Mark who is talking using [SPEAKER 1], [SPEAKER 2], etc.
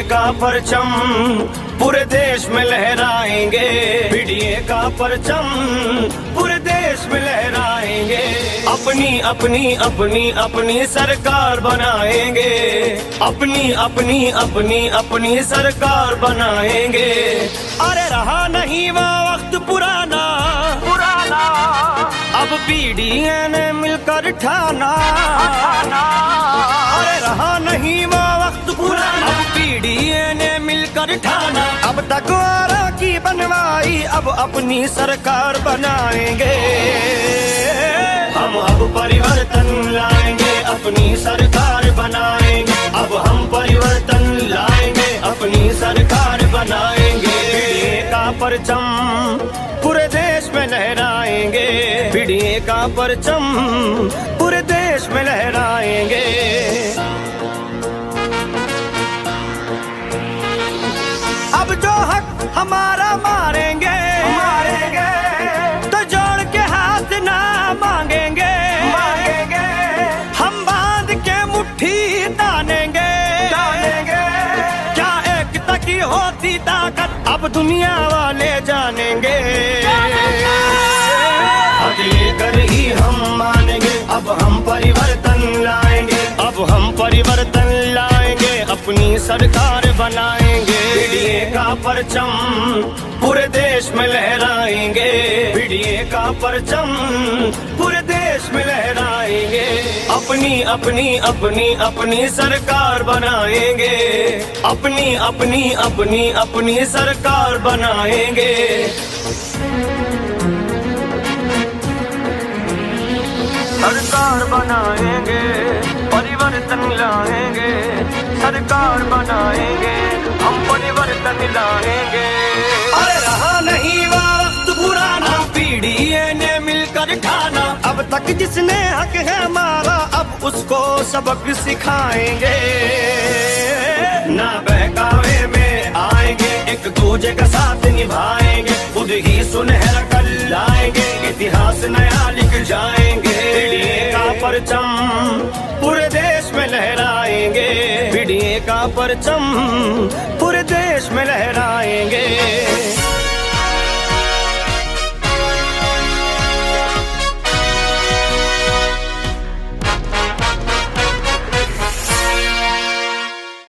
[SPEAKER 1] का परचम पूरे देश में लहराएंगे, बीडीए का परचम पूरे देश में लहराएंगे। अपनी अपनी अपनी अपनी सरकार बनाएंगे, अपनी अपनी अपनी अपनी सरकार बनाएंगे। अरे रहा नहीं वो वक्त पुराना पुराना, अब बीडीए ने मिलकर ठाना। अरे रहा नहीं वो वक्त पुराना, अब बीडीए ने मिलकर ठाना। अब तक वारों की बनवाई, अब अपनी सरकार बनाएंगे। हम अब परिवर्तन लाएंगे, अपनी सरकार बनाएंगे। अब हम परिवर्तन लाएंगे, अपनी सरकार बनाएंगे। बीडीए का परचम पूरे देश में लहराएंगे, बीडीए का परचम पूरे देश में लहराएंगे। अब जो हक हमारा मारेंगे मारेंगे, तो जोड़ के हाथ ना मांगेंगे मांगेंगे। हम बांध के मुट्ठी तानेंगे तानेंगे। क्या एकता की होती ताकत अब दुनिया वाले जानेंगे। अगले कर ही हम मानेंगे, अब हम परिवर्तन लाएंगे। अब हम परिवर्तन लाएंगे, अपनी सरकार बनाएंगे। बीडीए का परचम पूरे देश में लहराएंगे, बीडीए का परचम पूरे देश में लहराएंगे। अपनी अपनी अपनी अपनी सरकार बनाएंगे, अपनी अपनी अपनी अपनी सरकार बनाएंगे। सरकार बनाएंगे, परिवर्तन लाएंगे। सरकार बनाएंगे, हम परिवर्तन लाएंगे। अरे रहा नहीं वो वक्त पुराना, बीडीए ने मिलकर ठाना। अब तक जिसने हक है हमारा, अब उसको सबक सिखाएंगे। ना बहकावे में आएंगे, एक दूजे का साथ निभाएंगे। खुद ही सुनहरा कल लाएंगे, इतिहास नया लिख जाएंगे। बीडीए का परचम पूरे देश में लहराएंगे, बीडीए का परचम पूरे देश में लहराएंगे।